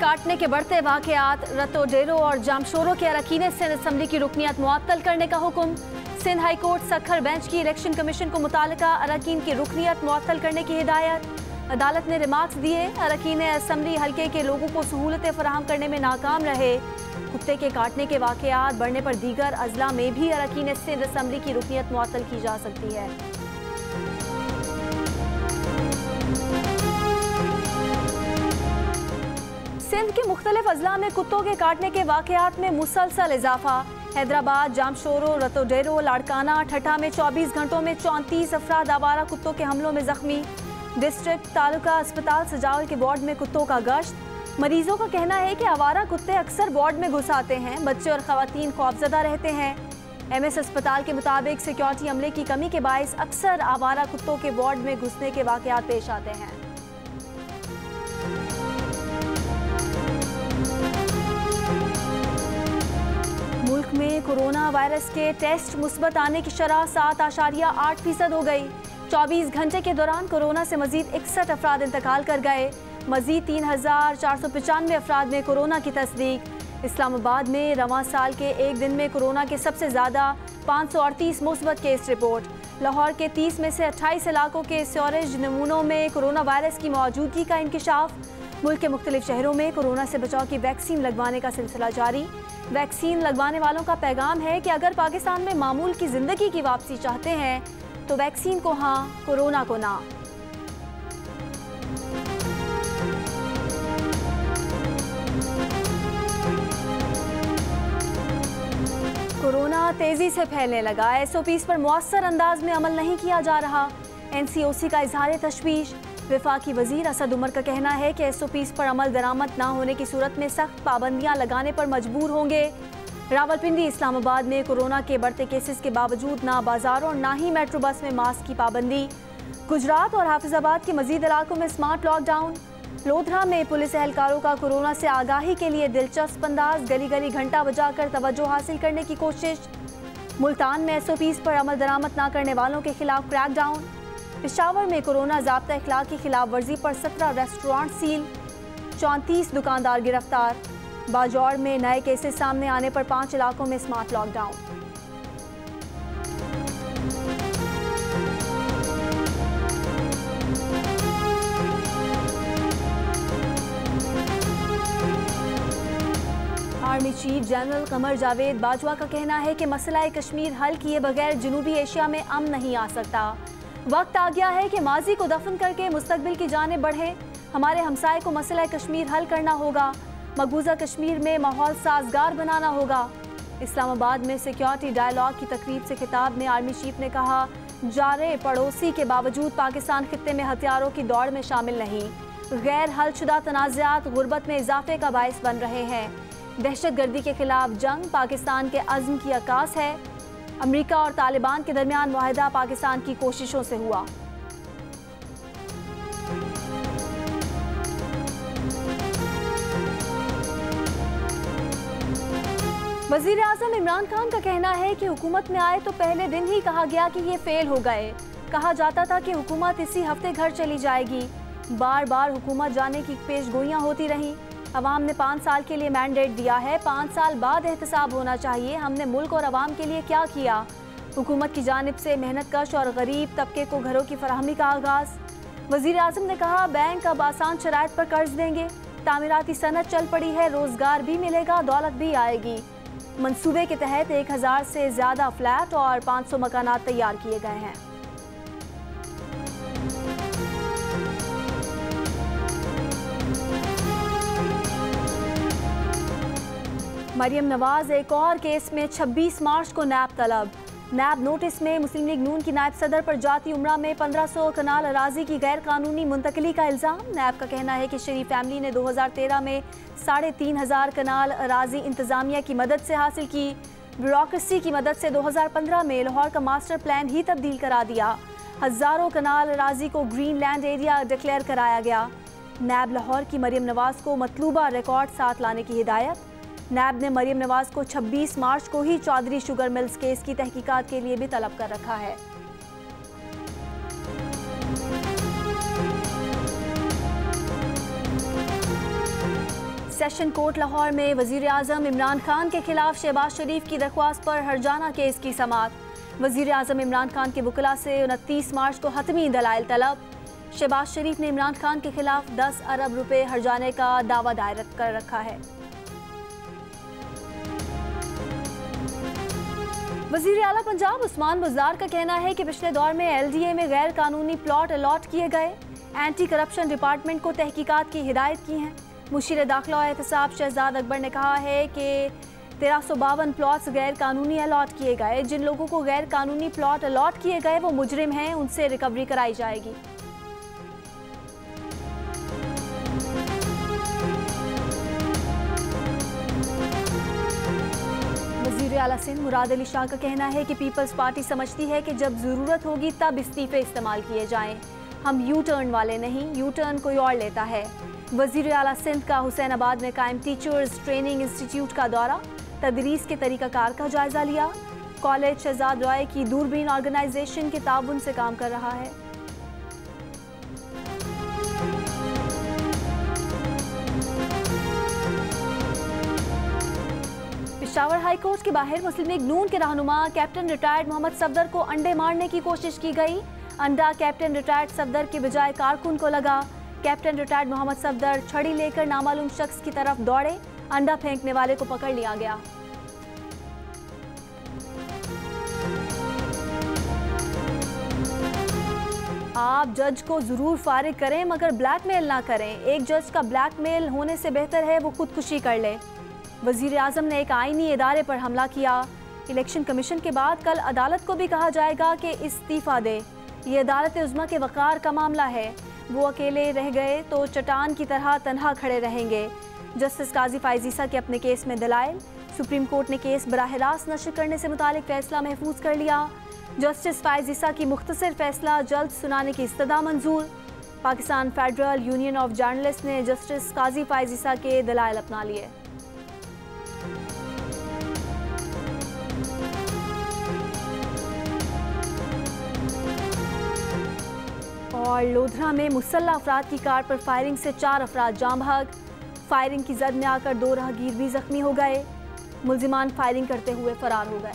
काटने के बढ़ते वाकयात, रतोडेरो और जामशोरो के अरकान सिंध असम्बली की रुकनियत मुअत्तल करने का हुक्म। Sindh high court Sukkur bench की इलेक्शन कमीशन को मुतालिका अरकान की रुकनियत मुअत्तल करने की हिदायत। अदालत ने रिमार्क्स दिए, अरकान असम्बली हल्के के लोगों को सहूलतें फराहम करने में नाकाम रहे। कुत्ते के काटने के वाकयात बढ़ने पर दीगर अजला में भी अरकान सिंध असम्बली की रुकनियत मुअत्तल की जा सकती है। सिंध के मुख्तलिफ अजला में कुत्तों के काटने के वाकयात में मुसलसल इजाफा। हैदराबाद, जामशोरो, रतोडेरो, लाड़काना, ठट्ठा में 24 घंटों में 34 अफराद आवारा कुत्तों के हमलों में जख्मी। डिस्ट्रिक्ट तालुका अस्पताल सजावल के वार्ड में कुत्तों का गश्त। मरीजों का कहना है कि आवारा कुत्ते अक्सर वार्ड में घुस आते हैं। बच्चे और खवातीन खौफजदा रहते हैं। MS अस्पताल के मुताबिक सिक्योरिटी अमले की कमी के बायस अक्सर आवारा कुत्तों के वार्ड में घुसने के वाकयात पेश आते हैं। मुल्क में कोरोना वायरस के टेस्ट मुस्बत आने की शरह 7.8% हो गई। 24 घंटे के दौरान कोरोना से मजीद 61 अफराद इंतकाल कर गए। मजीद 3,495 अफराद में कोरोना की तस्दीक। इस्लामाबाद में रवां साल के एक दिन में कोरोना के सबसे ज़्यादा 538 मुस्बत केस रिपोर्ट। लाहौर के 30 में से 28 इलाकों के सीवरेज नमूनों में कोरोना वायरस की मौजूदगी का इंकिशाफ। मुल्क के मुख्तलिफ शहरों में कोरोना से बचाव की वैक्सीन लगवाने का सिलसिला जारी। वैक्सीन लगवाने वालों का पैगाम है कि अगर पाकिस्तान में मामूल की जिंदगी की वापसी चाहते हैं तो वैक्सीन को हाँ, कोरोना को ना। कोरोना तेजी से फैलने लगा। SOPs पर मुअस्सर अंदाज में अमल नहीं किया जा रहा। NCOC का इजहार तशवीश। वफाकी वजीर असद उमर का कहना है कि SOPs पर अमल दरामद ना होने की सूरत में सख्त पाबंदियां लगाने पर मजबूर होंगे। रावलपिंडी, इस्लामाबाद में कोरोना के बढ़ते केसेस के बावजूद ना बाजारों और ना ही मेट्रो बस में मास्क की पाबंदी। गुजरात और हाफिजाबाद के मजीद इलाकों में स्मार्ट लॉकडाउन। लोधरा में पुलिस एहलकारों का कोरोना से आगाही के लिए दिलचस्प अंदाज, गली गली घंटा बजाकर तवज्जो हासिल करने की कोशिश। मुल्तान में SOPs पर अमल दरामद ना करने वालों के खिलाफ क्रैकडाउन। पेशावर में कोरोना ज़ाब्ता इखलाक की खिलाफ वर्जी पर 17 रेस्टोरेंट सील, 34 दुकानदार गिरफ्तार। बाजौड़ में नए केसेस सामने आने पर 5 इलाकों में smart lockdown. Army chief general Qamar Javed Bajwa का कहना है कि मसला कश्मीर हल किए बगैर जनूबी एशिया में अमन नहीं आ सकता। वक्त आ गया है कि माजी को दफन करके मुस्तकबिल की जाने बढ़े। हमारे हमसाए को मसला कश्मीर हल करना होगा। मकबूजा कश्मीर में माहौल साजगार बनाना होगा। इस्लामाबाद में सिक्योरिटी डायलॉग की तकरीब से खिताब में आर्मी चीफ ने कहा, जारे पड़ोसी के बावजूद पाकिस्तान खित्ते में हथियारों की दौड़ में शामिल नहीं। गैर हलशुदा तनाज़ात गुर्बत में इजाफे का बायस बन रहे हैं। दहशतगर्दी के खिलाफ जंग पाकिस्तान के अज़्म की अक्कास है। अमेरिका और तालिबान के दरमियान मुआहदा पाकिस्तान की कोशिशों से हुआ। वज़ीर आज़म इमरान खान का कहना है कि हुकूमत में आए तो पहले दिन ही कहा गया कि ये फेल हो गए। कहा जाता था कि हुकूमत इसी हफ्ते घर चली जाएगी। बार बार हुकूमत जाने की पेशगोइयां होती रहीं। अवाम ने 5 साल के लिए मैंडेट दिया है। 5 साल बाद एहतसाब होना चाहिए। हमने मुल्क और अवाम के लिए क्या किया। हुकूमत की जानिब से मेहनत कश और गरीब तबके को घरों की फराहमी का आगाज़। वज़ीर आज़म ने कहा, बैंक अब आसान शराइत पर कर्ज देंगे। तामीराती सनत चल पड़ी है, रोज़गार भी मिलेगा, दौलत भी आएगी। मंसूबे के तहत 1000 से ज़्यादा फ्लैट और 500 मकानात तैयार किए गए हैं। मरियम नवाज एक और केस में 26 मार्च को नैब तलब। नैब नोटिस में मुस्लिम लीग नून की नायब सदर पर जाती उम्रा में 1500 कनाल अराजी की गैर कानूनी मुंतकली का इल्ज़ाम। नैब का कहना है कि शरीफ फैमिली ने 2013 में 3500 कनाल अराजी इंतज़ामिया की मदद से हासिल की। ब्यूरोक्रेसी की मदद से 2015 में लाहौर का मास्टर प्लान ही तब्दील करा दिया। हज़ारों कनाल अराजी को ग्रीन लैंड एरिया डिक्लेयर कराया गया। नैब लाहौर की मरियम नवाज को मतलूबा रिकॉर्ड साथ लाने की हिदायत। नैब ने मरियम नवाज को 26 मार्च को ही चौधरी शुगर मिल्स केस की तहकीकात के लिए भी तलब कर रखा है। सेशन कोर्ट लाहौर में वजीर आज़म इमरान खान के खिलाफ शहबाज शरीफ की दरख्वास्त पर हर्जाना केस की समाअत। वजीर आज़म इमरान खान के वकला से 29 मार्च को हतमी दलाइल तलब। शहबाज शरीफ ने इमरान खान के खिलाफ 10 अरब रुपए हर्जाने का दावा दायर कर रखा है। वजीर आला पंजाब उस्मान बुज़दार का कहना है कि पिछले दौर में LDA में गैर कानूनी प्लॉट अलॉट किए गए। एंटी करप्शन डिपार्टमेंट को तहकीकात की हिदायत की है। मुशीर दाखिला और एहतसाब शहजाद अकबर ने कहा है कि 1352 प्लॉट्स गैर कानूनी अलॉट किए गए। जिन लोगों को गैर कानूनी प्लॉट अलॉट किए गए वो मुजरिम हैं, उनसे रिकवरी कराई जाएगी। वज़ीर आला सिंध मुराद अली शाह का कहना है कि पीपल्स पार्टी समझती है कि जब ज़रूरत होगी तब इस्तीफे इस्तेमाल किए जाएं। हम यू टर्न वाले नहीं, यू टर्न कोई और लेता है। वज़ीर आला सिंध का हुसैनाबाद में कायम टीचर्स ट्रेनिंग इंस्टीट्यूट का दौरा, तदरीस के तरीक़ाकार का जायज़ा लिया। कॉलेज शहजाद रॉय की दूरबीन ऑर्गेनाइजेशन के ताउन से काम कर रहा है। पेशावर हाई कोर्ट के बाहर मुस्लिम लीग नून के रहनुमा कैप्टन रिटायर्ड मोहम्मद सफदर को अंडे मारने की कोशिश की गई। अंडा कैप्टन रिटायर्ड सफदर के बजाय कारकुन को लगा। कैप्टन रिटायर्ड मोहम्मद सफदर छड़ी लेकर नामालूम शख्स की तरफ दौड़े। अंडा फेंकने वाले को पकड़ लिया गया। आप जज को जरूर फारिग करें मगर ब्लैकमेल ना करें। एक जज का ब्लैकमेल होने से बेहतर है वो खुदकुशी कर ले। वजीर आज़म ने एक आईनी इदारे पर हमला किया। इलेक्शन कमीशन के बाद कल अदालत को भी कहा जाएगा कि इस्तीफ़ा दे। ये अदालत उज़्मा के वक़ार का मामला है। वो अकेले रह गए तो चट्टान की तरह तनहा खड़े रहेंगे। जस्टिस काजी फ़ाइज़ ईसा के अपने केस में दलाइल। सुप्रीम कोर्ट ने केस बराह रास्त नशर करने से मुतालिक फ़ैसला महफूज कर लिया। जस्टिस फ़ाइज़ ईसा की मुख्तसर फ़ैसला जल्द सुनाने की इस्तदा मंजूर। Pakistan federal union of journalist ने जस्टिस काजी फ़ाइज़ ईसा के दलाइल अपना लिए। और लोधरा में मुसल्ला अफराद की कार पर फायरिंग से 4 अफराद जाँ बहक। फायरिंग की जद में आकर 2 राहगीर भी जख्मी हो गए। मुल्जिमान फायरिंग करते हुए फरार हो गए।